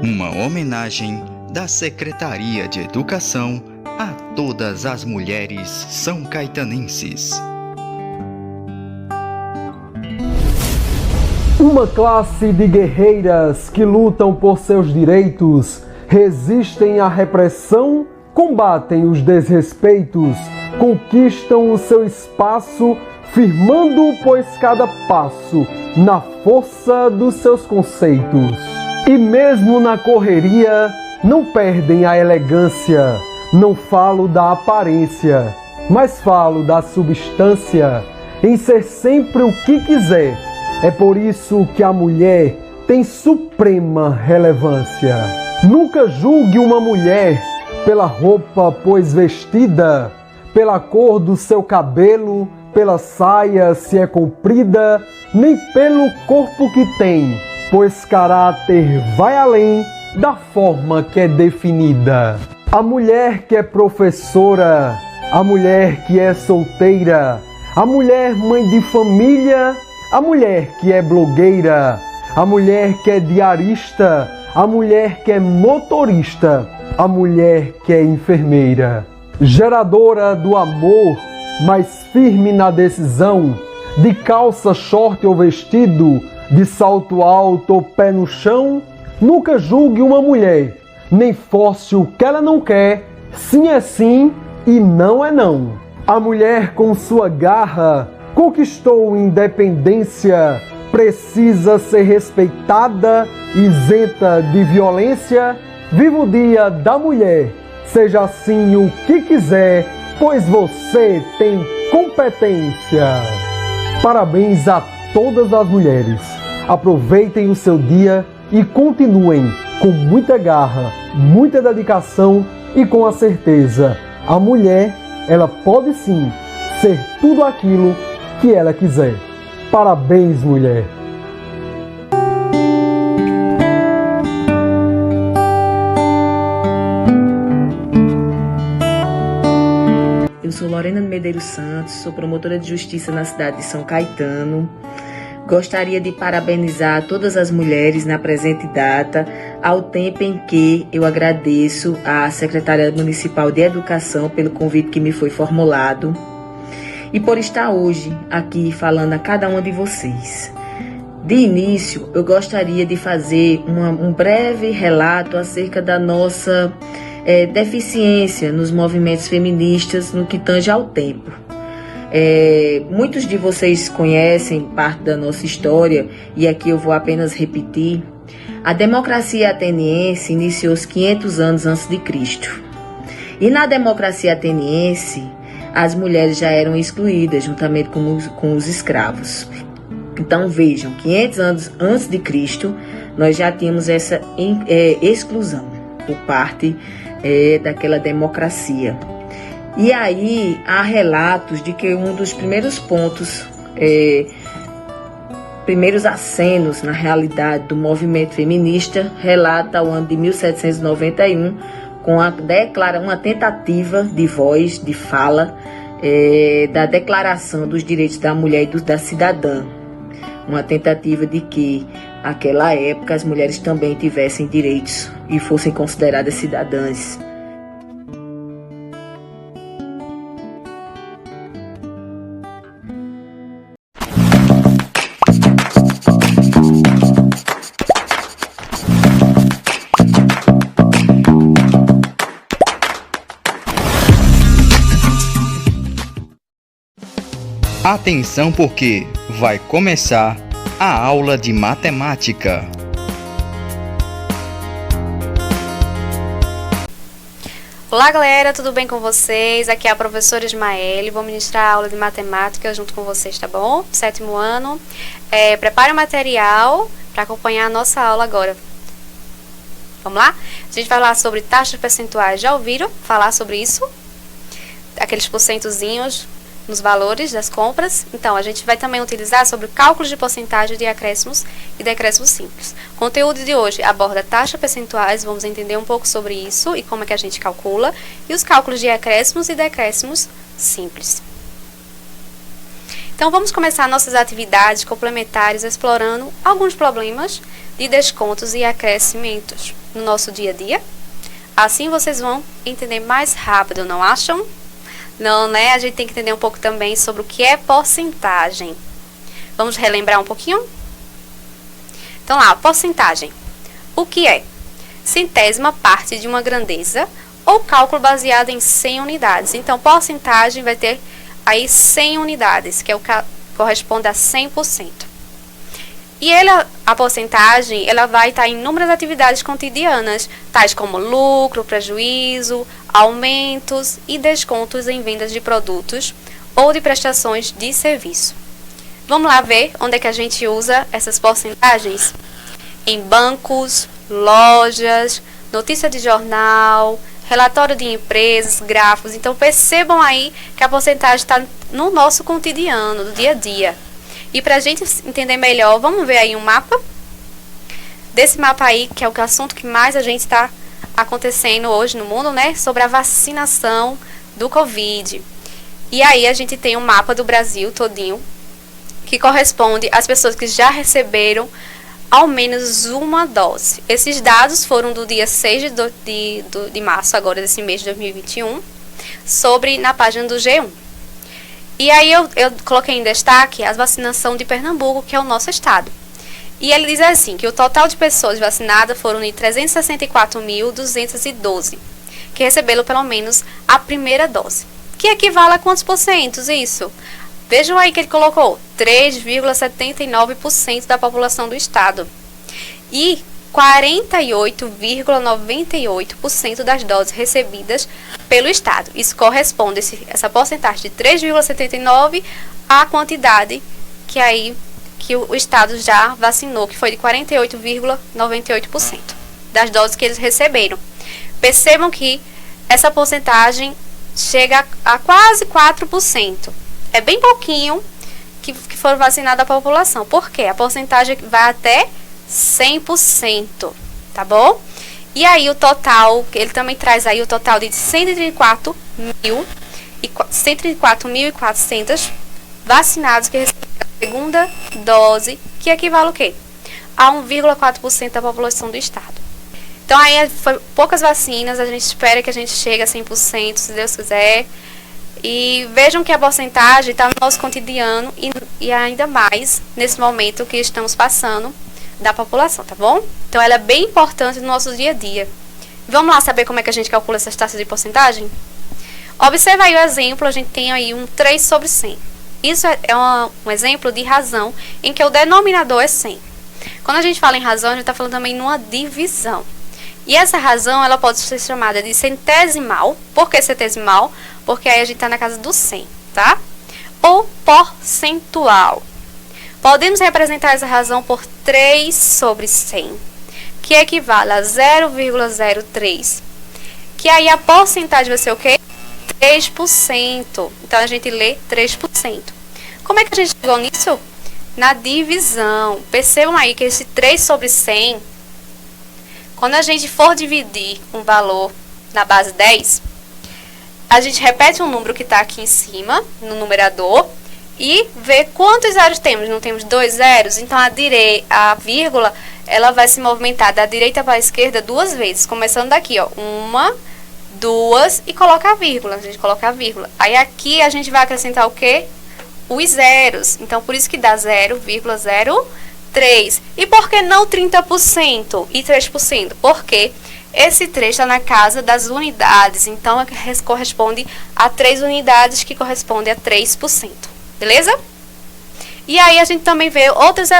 Uma homenagem da Secretaria de Educação a todas as mulheres são caetanenses. Uma classe de guerreiras que lutam por seus direitos, resistem à repressão, combatem os desrespeitos, conquistam o seu espaço, firmando, pois, cada passo na força dos seus conceitos. E mesmo na correria, não perdem a elegância. Não falo da aparência, mas falo da substância, em ser sempre o que quiser. É por isso que a mulher tem suprema relevância. Nunca julgue uma mulher pela roupa, pois vestida, pela cor do seu cabelo, pela saia, se é comprida, nem pelo corpo que tem, pois caráter vai além da forma que é definida. A mulher que é professora, a mulher que é solteira, a mulher mãe de família, a mulher que é blogueira, a mulher que é diarista, a mulher que é motorista, a mulher que é enfermeira. Geradora do amor, mas firme na decisão, de calça, short ou vestido, de salto alto ou pé no chão, nunca julgue uma mulher, nem force o que ela não quer, sim é sim e não é não. A mulher com sua garra conquistou independência, precisa ser respeitada, isenta de violência. Viva o Dia da Mulher, seja assim o que quiser, pois você tem competência. Parabéns a todas as mulheres. Aproveitem o seu dia e continuem com muita garra, muita dedicação e com a certeza, a mulher, ela pode sim ser tudo aquilo que ela quiser. Parabéns, mulher! Eu sou Lorena de Medeiros Santos, sou promotora de justiça na cidade de São Caetano. Gostaria de parabenizar todas as mulheres na presente data, ao tempo em que eu agradeço à Secretaria Municipal de Educação pelo convite que me foi formulado e por estar hoje aqui falando a cada uma de vocês. De início, eu gostaria de fazer um breve relato acerca da nossa deficiência nos movimentos feministas no que tange ao tempo. Muitos de vocês conhecem parte da nossa história e aqui eu vou apenas repetir. A democracia ateniense iniciou-se 500 anos antes de Cristo. E na democracia ateniense, as mulheres já eram excluídas juntamente com os escravos. Então vejam, 500 anos antes de Cristo, nós já tínhamos essa exclusão por parte daquela democracia. E aí há relatos de que um dos primeiros pontos, primeiros acenos na realidade do movimento feminista relata o ano de 1791 com uma tentativa de voz, de fala, da Declaração dos Direitos da Mulher e da Cidadã. Uma tentativa de que, naquela época, as mulheres também tivessem direitos e fossem consideradas cidadãs. Atenção porque vai começar a aula de matemática. Olá galera, tudo bem com vocês? Aqui é a professora Ismaele, vou ministrar a aula de matemática junto com vocês, tá bom? 7º ano. Prepare o material para acompanhar a nossa aula agora. Vamos lá? A gente vai falar sobre taxas percentuais. Já ouviram falar sobre isso? Aqueles porcentozinhos nos valores das compras. Então, a gente vai também utilizar sobre cálculos de porcentagem de acréscimos e decréscimos simples. O conteúdo de hoje aborda taxas percentuais, vamos entender um pouco sobre isso e como é que a gente calcula, e os cálculos de acréscimos e decréscimos simples. Então, vamos começar nossas atividades complementares explorando alguns problemas de descontos e acrescimentos no nosso dia a dia. Assim, vocês vão entender mais rápido, não acham? Não, né? A gente tem que entender um pouco também sobre o que é porcentagem. Vamos relembrar um pouquinho? Então, lá, porcentagem. O que é? Centésima parte de uma grandeza ou cálculo baseado em 100 unidades. Então, porcentagem vai ter aí 100 unidades, que é o que corresponde a 100%. E a porcentagem, ela vai estar em inúmeras atividades cotidianas, tais como lucro, prejuízo, aumentos e descontos em vendas de produtos ou de prestações de serviço. Vamos lá ver onde é que a gente usa essas porcentagens? Em bancos, lojas, notícia de jornal, relatório de empresas, gráficos. Então, percebam aí que a porcentagem está no nosso cotidiano, do dia a dia. E para a gente entender melhor, vamos ver aí um mapa. Desse mapa aí, que é o assunto que mais a gente está acontecendo hoje no mundo, né? Sobre a vacinação do Covid. E aí a gente tem um mapa do Brasil todinho, que corresponde às pessoas que já receberam ao menos uma dose. Esses dados foram do dia 6 de março, agora desse mês de 2021, na página do G1. E aí eu coloquei em destaque a vacinação de Pernambuco, que é o nosso estado. E ele diz assim, que o total de pessoas vacinadas foram de 364.212, que receberam pelo menos a primeira dose. Que equivale a quantos porcentos isso? Vejam aí que ele colocou 3,79% da população do estado. E 48,98% das doses recebidas pelo estado. Isso corresponde, essa porcentagem de 3,79% à quantidade que o estado já vacinou, que foi de 48,98% das doses que eles receberam. Percebam que essa porcentagem chega a quase 4%. É bem pouquinho que foram vacinados a população. Por quê? A porcentagem vai até 100%, tá bom? E aí o total, ele também traz aí o total de 134.400 vacinados que receberam a segunda dose, que equivale ao quê? A 1,4% da população do estado. Então aí foi poucas vacinas, a gente espera que a gente chegue a 100%, se Deus quiser. E vejam que a porcentagem está no nosso cotidiano e ainda mais nesse momento que estamos passando da população, tá bom? Então, ela é bem importante no nosso dia a dia. Vamos lá saber como é que a gente calcula essas taxas de porcentagem? Observa aí o exemplo, a gente tem aí um 3 sobre 100. Isso é um exemplo de razão em que o denominador é 100. Quando a gente fala em razão, a gente está falando também numa divisão. E essa razão, ela pode ser chamada de centesimal. Por que centesimal? Porque aí a gente está na casa do 100, tá? Ou percentual. Podemos representar essa razão por 3 sobre 100, que equivale a 0,03. Que aí a porcentagem vai ser o quê? 3%. Então, a gente lê 3%. Como é que a gente chegou nisso? Na divisão. Percebam aí que esse 3 sobre 100, quando a gente for dividir um valor na base 10, a gente repete um número que está aqui em cima, no numerador, e vê quantos zeros temos. Não temos 2 zeros, então a vírgula, ela vai se movimentar da direita para a esquerda 2 vezes, começando daqui, ó, 1, 2 e coloca a vírgula. A gente coloca a vírgula. Aí aqui a gente vai acrescentar o quê? Os zeros. Então, por isso que dá 0,03. E por que não 30% e 3%? Porque esse 3 está na casa das unidades. Então, corresponde a 3 unidades, que corresponde a 3%. Beleza? E aí a gente também vê outros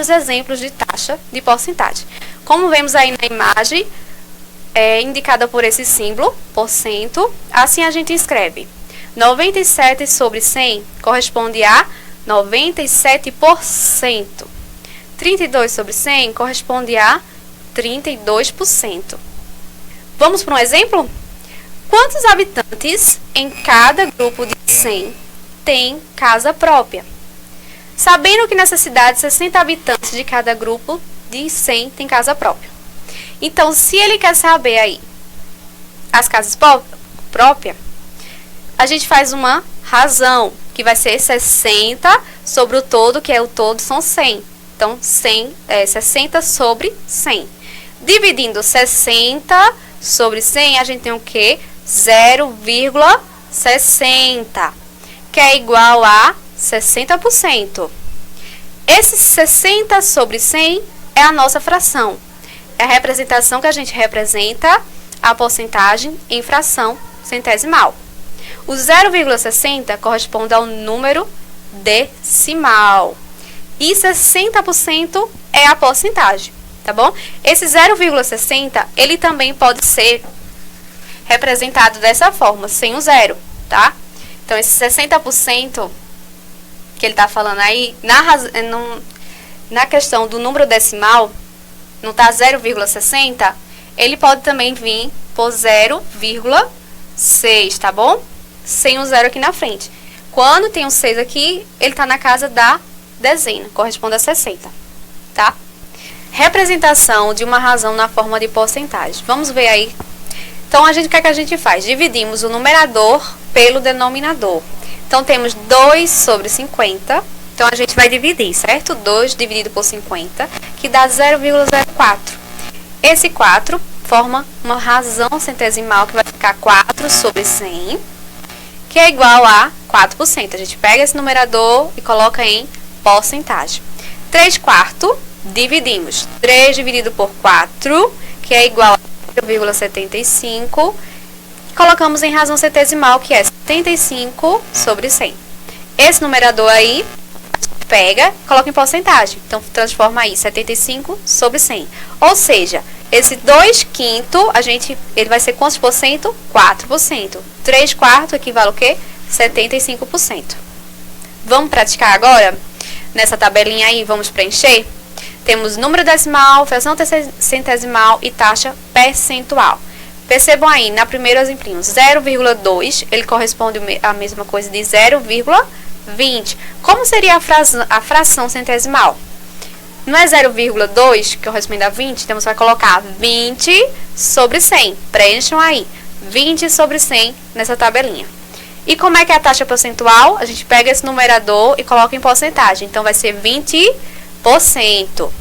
exemplos de taxa de porcentagem. Como vemos aí na imagem, indicada por esse símbolo, porcento, assim a gente escreve. 97 sobre 100 corresponde a 97%. 32 sobre 100 corresponde a 32%. Vamos para um exemplo? Quantos habitantes em cada grupo de 100 tem casa própria? Sabendo que nessa cidade 60 habitantes de cada grupo de 100 tem casa própria. Então, se ele quer saber aí as casas próprias, a gente faz uma razão. que vai ser 60 sobre o todo, que é o todo são 100. Então, 60 sobre 100. Dividindo 60 sobre 100, a gente tem o quê? 0,60, que é igual a 60%. Esse 60 sobre 100 é a nossa fração. É a representação que a gente representa a porcentagem em fração centesimal. O 0,60 corresponde ao número decimal. E 60% é a porcentagem, tá bom? Esse 0,60, ele também pode ser representado dessa forma, sem o zero, tá? Então, esse 60% que ele tá falando aí, na questão do número decimal, não tá 0,60, ele pode também vir por 0,6, tá bom? Sem o zero aqui na frente. Quando tem um 6 aqui, ele tá na casa da dezena, corresponde a 60, tá? Representação de uma razão na forma de porcentagem. Vamos ver aí. Então, o que é que a gente faz? Dividimos o numerador pelo denominador. Então, temos 2 sobre 50. Então, a gente vai dividir, certo? 2 dividido por 50, que dá 0,04. Esse 4 forma uma razão centesimal, que vai ficar 4 sobre 100, que é igual a 4%. A gente pega esse numerador e coloca em porcentagem. 3/4, dividimos 3 dividido por 4, que é igual a 0,75. Colocamos em razão centesimal, que é 75 sobre 100. Esse numerador aí, pega, coloca em porcentagem. Então, transforma aí 75 sobre 100. Ou seja, esse 2/5, ele vai ser quantos por cento? 4%. 3/4 equivale ao quê? 75%. Vamos praticar agora? Nessa tabelinha aí, vamos preencher? Temos número decimal, fração centesimal e taxa percentual. Percebam aí, na primeira exemplinho, 0,2, ele corresponde à mesma coisa de 0,20. Como seria a fração centesimal? Não é 0,2 que corresponde a 20, então você vai colocar 20 sobre 100. Preencham aí, 20 sobre 100 nessa tabelinha. E como é que é a taxa percentual? A gente pega esse numerador e coloca em porcentagem. Então, vai ser 20%.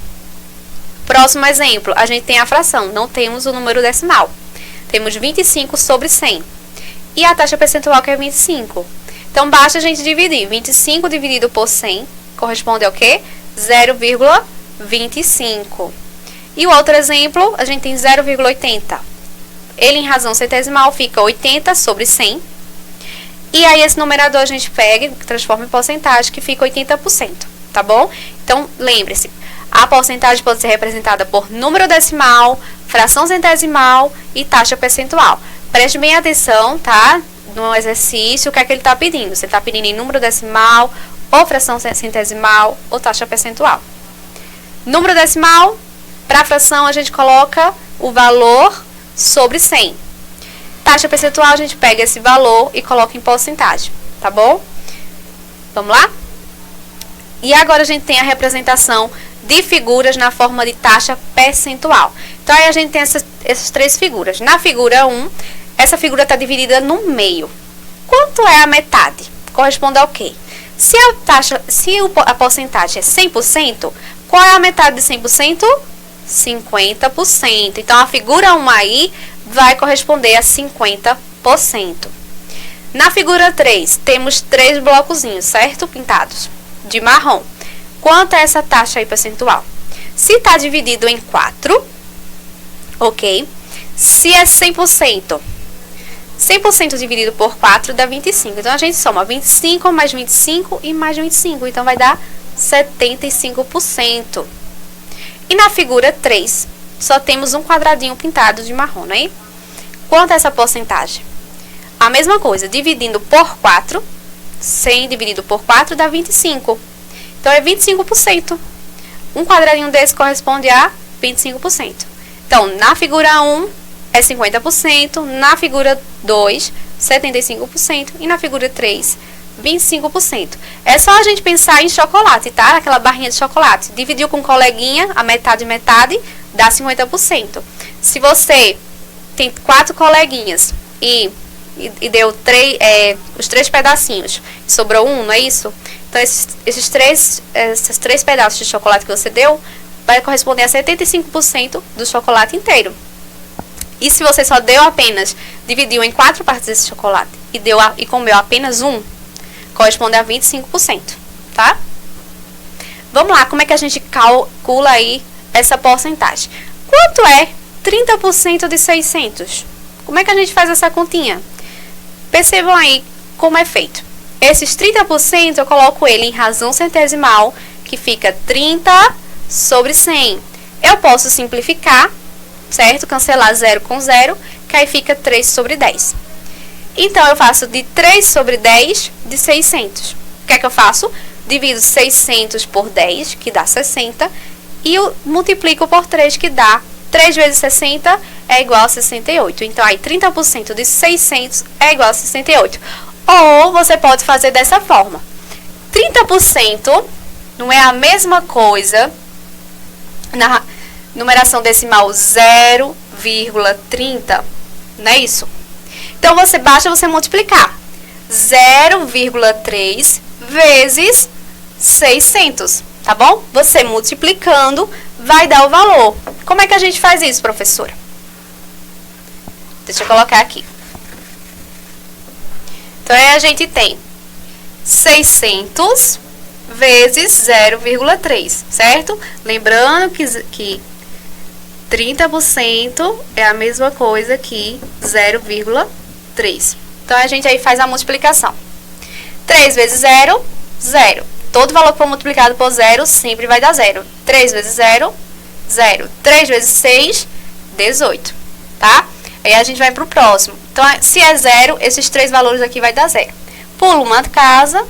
Próximo exemplo, a gente tem a fração, não temos o número decimal. Temos 25 sobre 100. E a taxa percentual, que é 25. Então, basta a gente dividir. 25 dividido por 100 corresponde ao quê? 0,25. E o outro exemplo, a gente tem 0,80. Ele, em razão centesimal, fica 80 sobre 100. E aí, esse numerador a gente pega e transforma em porcentagem, que fica 80%, tá bom? Então, lembre-se, a porcentagem pode ser representada por número decimal, fração centesimal e taxa percentual. Preste bem atenção, tá? No exercício, o que é que ele está pedindo? Você está pedindo em número decimal, ou fração centesimal, ou taxa percentual. Número decimal, para a fração a gente coloca o valor sobre 100. Taxa percentual, a gente pega esse valor e coloca em porcentagem, tá bom? Vamos lá? E agora a gente tem a representação de figuras na forma de taxa percentual. Então, aí a gente tem essas 3 figuras. Na figura 1, essa figura está dividida no meio. Quanto é a metade? Corresponde ao quê? Se a porcentagem é 100%, qual é a metade de 100%? 50%. Então, a figura 1 aí vai corresponder a 50%. Na figura 3, temos 3 blocozinhos, certo? Pintados de marrom. Quanto é essa taxa aí percentual? Se está dividido em 4, ok? Se é 100%, 100% dividido por 4 dá 25. Então, a gente soma 25 mais 25 e mais 25. Então, vai dar 75%. E na figura 3, só temos um quadradinho pintado de marrom, né? Quanto é essa porcentagem? A mesma coisa, dividindo por 4, 100 dividido por 4 dá 25. Então, é 25%. Um quadradinho desse corresponde a 25%. Então, na figura 1 é 50%, na figura 2, 75% e na figura 3, 25%. É só a gente pensar em chocolate, tá? Aquela barrinha de chocolate. Dividiu com um coleguinha, a metade, dá 50%. Se você tem 4 coleguinhas e e deu os 3 pedacinhos. Sobrou um, não é isso? Então, esses três pedaços de chocolate que você deu vai corresponder a 75% do chocolate inteiro. E se você só dividiu em 4 partes desse chocolate e comeu apenas um, corresponde a 25%, tá? Vamos lá, como é que a gente calcula aí essa porcentagem? Quanto é 30% de 600? Como é que a gente faz essa continha? Percebam aí como é feito. Esses 30% eu coloco ele em razão centesimal, que fica 30 sobre 100. Eu posso simplificar, certo? Cancelar 0 com 0, que aí fica 3 sobre 10. Então, eu faço de 3 sobre 10 de 600. O que é que eu faço? Divido 600 por 10, que dá 60, e eu multiplico por 3, que dá 3 vezes 60 é igual a 68. Então, aí 30% de 600 é igual a 68. Ou você pode fazer dessa forma. 30% não é a mesma coisa na numeração decimal 0,30, não é isso? Então, basta você multiplicar 0,3 vezes 600, tá bom? Você multiplicando vai dar o valor. Como é que a gente faz isso, professora? Deixa eu colocar aqui. Então, aí a gente tem 600 vezes 0,3, certo? Lembrando que 30% é a mesma coisa que 0,3. Então, a gente aí faz a multiplicação. 3 vezes 0, 0. Todo valor que for multiplicado por 0 sempre vai dar 0. 3 vezes 0, 0. 3 vezes 6, 18, tá? Aí a gente vai para o próximo. Então, se é 0, esses 3 valores aqui vai dar 0. Pula uma casa,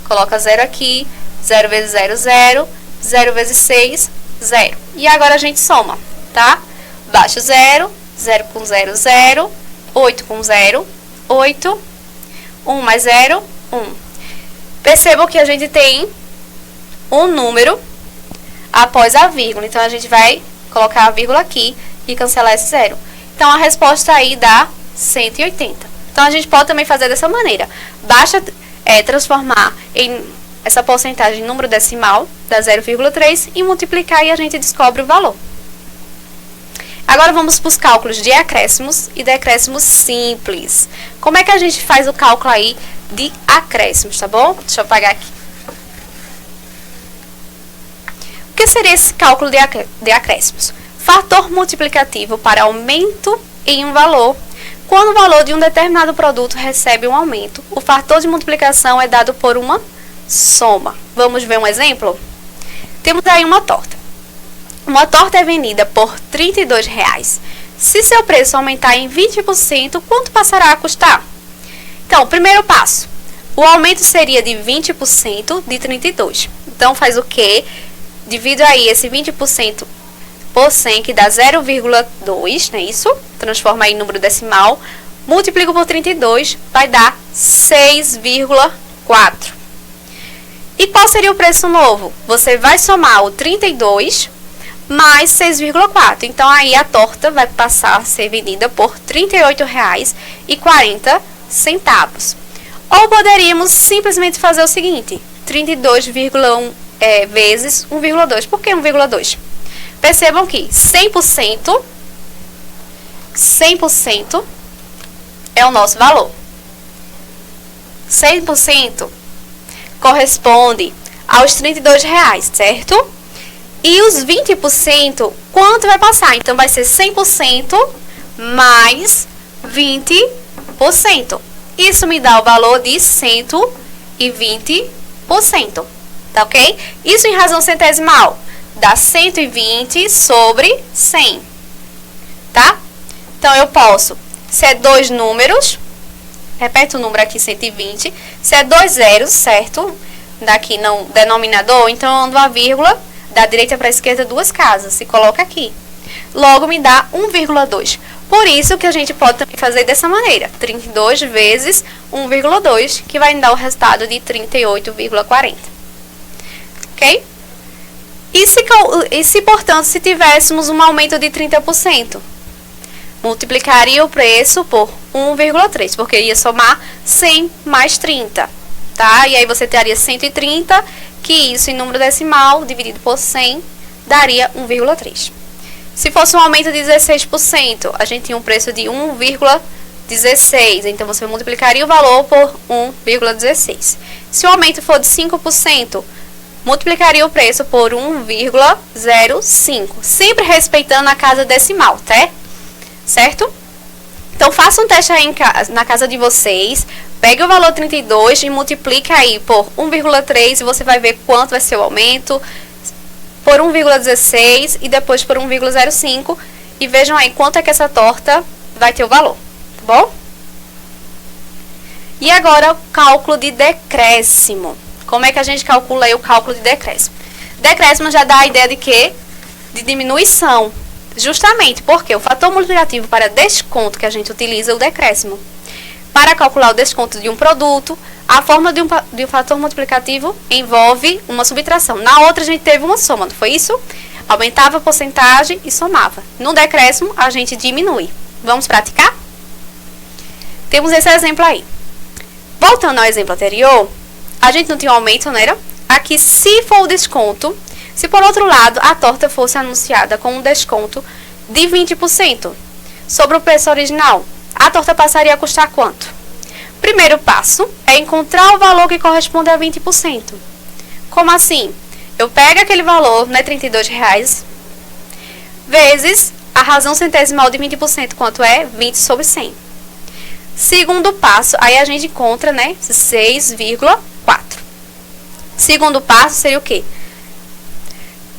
coloca 0 aqui, 0 vezes 0, 0. 0 vezes 6, 0. E agora a gente soma, tá? Baixa o 0, 0 com 0, 0. 8 com 0, 8. 1 mais 0, 1. Percebam que a gente tem um número após a vírgula. Então, a gente vai colocar a vírgula aqui e cancelar esse 0. Então, a resposta aí dá 180. Então, a gente pode também fazer dessa maneira. Basta transformar essa porcentagem em número decimal, da 0,3, e multiplicar e a gente descobre o valor. Agora, vamos para os cálculos de acréscimos e decréscimos simples. Como é que a gente faz o cálculo aí de acréscimos, tá bom? Deixa eu apagar aqui. O que seria esse cálculo de acréscimos? Fator multiplicativo para aumento em um valor. Quando o valor de um determinado produto recebe um aumento, o fator de multiplicação é dado por uma soma. Vamos ver um exemplo? Temos aí uma torta. Uma torta é vendida por R$ 32,00. Se seu preço aumentar em 20%, quanto passará a custar? Então, primeiro passo. O aumento seria de 20% de 32. Então, faz o quê? Divido aí esse 20% por 100, que dá 0,2, não é isso? Transforma aí em número decimal. Multiplico por 32, vai dar 6,4. E qual seria o preço novo? Você vai somar o 32 mais 6,4. Então, aí a torta vai passar a ser vendida por R$ 38,40. Ou poderíamos simplesmente fazer o seguinte: 32,1 vezes 1,2. Por que 1,2? Percebam que 100% é o nosso valor. 100% corresponde aos R$ 32,00, certo? E os 20%, quanto vai passar? Então, vai ser 100% mais 20%. Isso me dá o valor de 120%, tá ok? Isso em razão centesimal dá 120 sobre 100, tá? Então, eu posso, se é 2 números, repete o número aqui, 120. Se é 2 zeros, certo? Daqui no denominador, então eu ando a vírgula da direita para a esquerda 2 casas, se coloca aqui. Logo, me dá 1,2. Por isso que a gente pode também fazer dessa maneira. 32 vezes 1,2, que vai me dar o resultado de 38,40. Ok? E se, portanto, se tivéssemos um aumento de 30%? multiplicaria o preço por 1,3, porque ia somar 100 mais 30, tá? E aí você teria 130, que isso em número decimal, dividido por 100, daria 1,3. Se fosse um aumento de 16%, a gente tinha um preço de 1,16, então você multiplicaria o valor por 1,16. Se o aumento for de 5%, multiplicaria o preço por 1,05, sempre respeitando a casa decimal, tá? Certo? Então, faça um teste aí na casa de vocês, pegue o valor 32 e multiplique aí por 1,3 e você vai ver quanto vai ser o aumento, por 1,16 e depois por 1,05 e vejam aí quanto é que essa torta vai ter o valor, tá bom? E agora, o cálculo de decréscimo. Como é que a gente calcula aí o cálculo de decréscimo? Decréscimo já dá a ideia de quê? De diminuição. Justamente porque o fator multiplicativo para desconto que a gente utiliza é o decréscimo. Para calcular o desconto de um produto, a fórmula de um fator multiplicativo envolve uma subtração. Na outra a gente teve uma soma, não foi isso? Aumentava a porcentagem e somava. No decréscimo a gente diminui. Vamos praticar? Temos esse exemplo aí. Voltando ao exemplo anterior, a gente não tinha um aumento, não era? Aqui, se for o desconto, se por outro lado a torta fosse anunciada com um desconto de 20% sobre o preço original, a torta passaria a custar quanto? Primeiro passo é encontrar o valor que corresponde a 20%. Como assim? Eu pego aquele valor, né, R$32, vezes a razão centesimal de 20%, quanto é? 20 sobre 100. Segundo passo, aí a gente encontra, né, 6,4. Segundo passo seria o quê?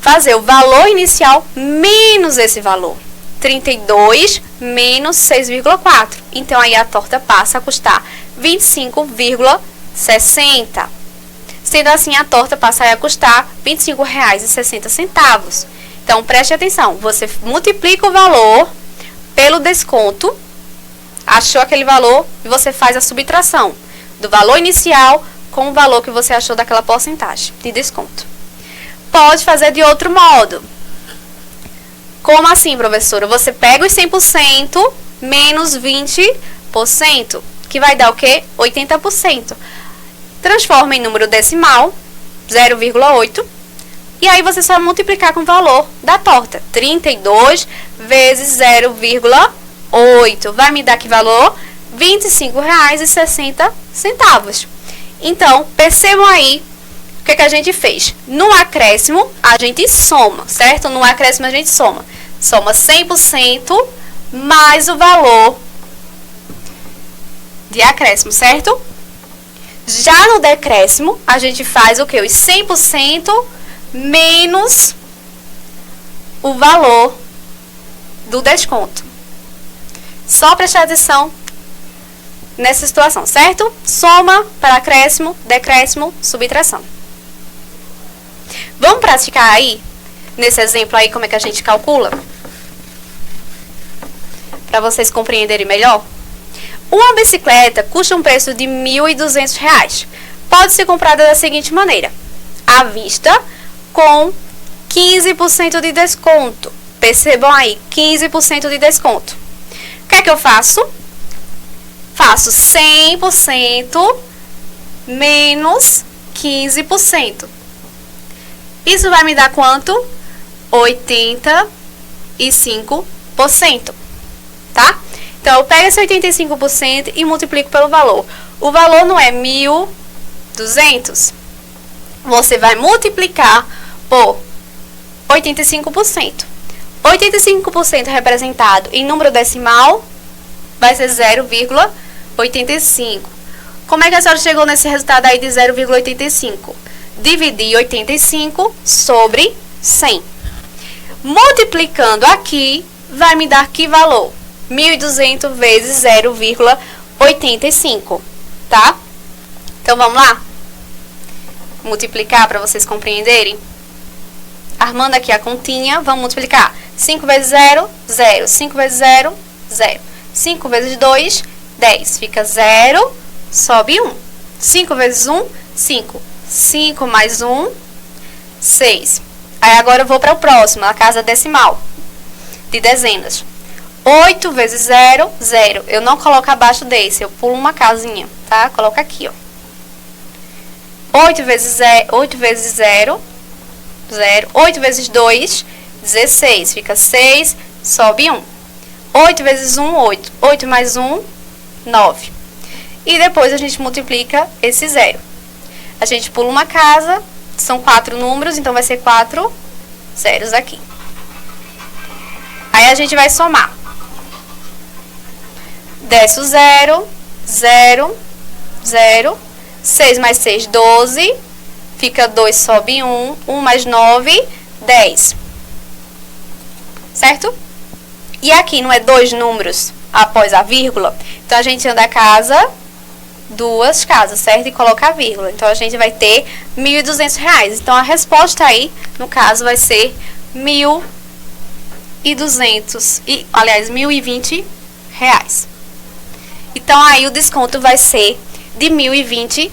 Fazer o valor inicial menos esse valor. 32 menos 6,4. Então, aí a torta passa a custar 25,60. Sendo assim, a torta passa a custar R$ 25,60. Então, preste atenção. Você multiplica o valor pelo desconto. Achou aquele valor e você faz a subtração do valor inicial com o valor que você achou daquela porcentagem de desconto. Pode fazer de outro modo. Como assim, professora? Você pega os 100% menos 20%, que vai dar o quê? 80%. Transforma em número decimal, 0,8, e aí você só multiplicar com o valor da torta. 32 vezes 0,8 vai me dar que valor? R$ 25,60. Então, percebam aí o que a gente fez. No acréscimo, a gente soma, certo? No acréscimo, a gente soma. Soma 100% mais o valor de acréscimo, certo? Já no decréscimo, a gente faz o quê? Os 100% menos o valor do desconto. Só prestar atenção nessa situação, certo? Soma para acréscimo, decréscimo, subtração. Vamos praticar aí, nesse exemplo aí, como é que a gente calcula? Para vocês compreenderem melhor. Uma bicicleta custa um preço de R$ 1.200. Pode ser comprada da seguinte maneira. À vista, com 15% de desconto. Percebam aí, 15% de desconto. O que é que eu faço? Faço 100% menos 15%. Isso vai me dar quanto? 85%, tá? Então, eu pego esse 85% e multiplico pelo valor. O valor não é 1.200. Você vai multiplicar por 85%. 85% representado em número decimal vai ser 0,85. Como é que a senhora chegou nesse resultado aí de 0,85? Dividir 85 sobre 100. Multiplicando aqui, vai me dar que valor? 1.200 vezes 0,85, tá? Então, vamos lá? Multiplicar para vocês compreenderem. Armando aqui a continha, vamos multiplicar. 5 vezes 0, 0. 5 vezes 0, 0. 5 vezes 2, 10. Fica 0, sobe 1. 5 vezes 1, 5. 5 mais 1, 6. Aí agora eu vou para o próximo, a casa decimal de dezenas. 8 vezes 0, 0. Eu não coloco abaixo desse, eu pulo uma casinha, tá? Coloco aqui, ó. 8 vezes 0, 0. 8 vezes 2, 16. Fica 6, sobe 1. 8 vezes 1, 8. 8 mais 1, 9. E depois a gente multiplica esse 0. A gente pula uma casa, são 4 números, então vai ser 4 zeros aqui. Aí a gente vai somar. Desce o 0, 0, 0. 6 mais 6, 12. Fica 2, sobe 1. 1 mais 9, 10. Certo? E aqui não é 2 números após a vírgula? Então, a gente anda a casa, 2 casas, certo? E coloca a vírgula. Então, a gente vai ter R$ 1.200. Então, a resposta aí, no caso, vai ser R$ 1.200. Aliás, R$ 1.020. Então, aí o desconto vai ser de R$ 1.020.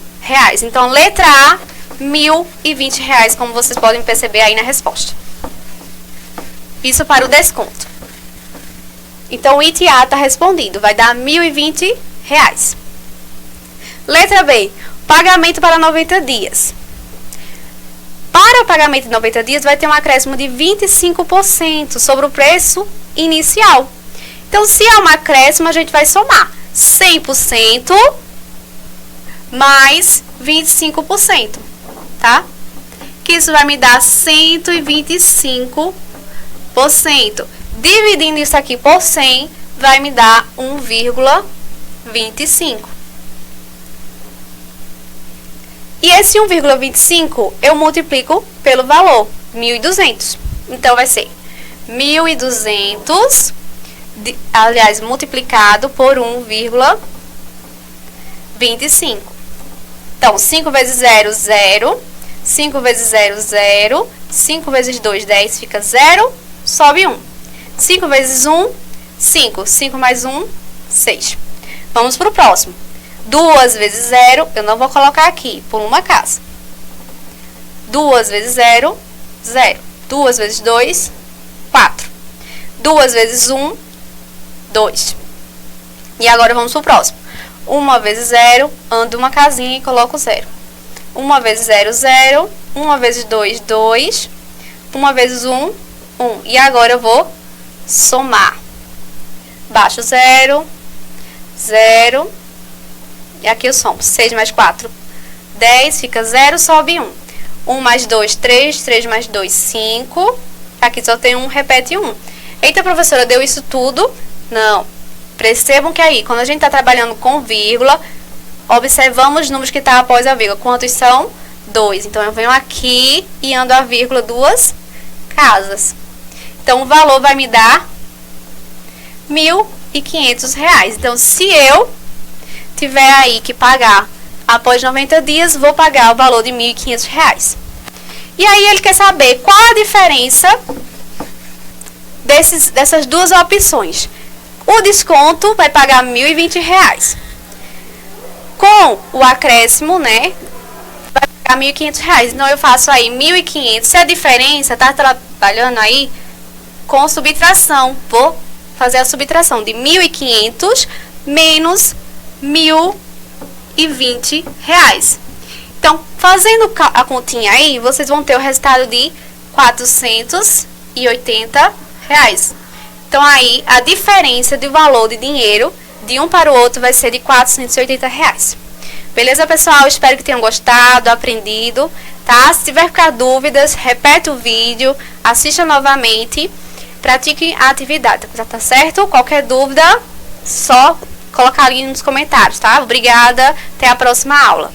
Então, letra A, R$ 1.020, como vocês podem perceber aí na resposta. Isso para o desconto. Então, o item A está respondido. Vai dar R$ 1.020. Letra B, pagamento para 90 dias. Para o pagamento de 90 dias, vai ter um acréscimo de 25% sobre o preço inicial. Então, se é um acréscimo, a gente vai somar 100% mais 25%, tá? Que isso vai me dar 125%. Dividindo isso aqui por 100, vai me dar 1,25. E esse 1,25 eu multiplico pelo valor, 1.200. Então, vai ser 1.200, aliás, multiplicado por 1,25. Então, 5 vezes 0, 0. 5 vezes 0, 0. 5 vezes 2, 10, fica 0. Sobe 1. 5 vezes 1, 5. 5 mais 1, 6. Vamos para o próximo. 2 vezes 0, eu não vou colocar aqui, por uma casa. 2 vezes 0, 0. 2 vezes 2, 4. 2 vezes 1, 2. E agora vamos para o próximo. 1 vezes 0, ando uma casinha e coloco 0. 1 vezes 0, 0. 1 vezes 2, 2. 1 vezes 1, 1. E agora eu vou somar. Baixo 0, 0. E aqui eu somo. 6 mais 4, 10. Fica 0, sobe 1. 1 mais 2, 3. 3 mais 2, 5. Aqui só tem 1, repete 1. Eita, professora, deu isso tudo? Não. Percebam que aí, quando a gente está trabalhando com vírgula, observamos os números que estão após a vírgula. Quantos são? 2. Então, eu venho aqui e ando a vírgula 2 casas. Então, o valor vai me dar R$ 1.500. Então, se eu tiver aí que pagar após 90 dias, vou pagar o valor de R$ 1.500. E aí, ele quer saber qual a diferença dessas duas opções. O desconto vai pagar R$ 1.020. Com o acréscimo, né, vai pagar R$ 1.500. Então, eu faço aí 1.500. Se a diferença tá trabalhando aí com subtração, vou fazer a subtração de 1.500 menos R$ 1.020. Então, fazendo a continha aí, vocês vão ter o resultado de R$ 480. Então, aí, a diferença de valor de dinheiro de um para o outro vai ser de R$ 480. Beleza, pessoal? Espero que tenham gostado, aprendido, tá? Se tiver ficar dúvidas, repete o vídeo, assista novamente, pratique a atividade, tá certo? Qualquer dúvida, só colocar ali nos comentários, tá? Obrigada, até a próxima aula.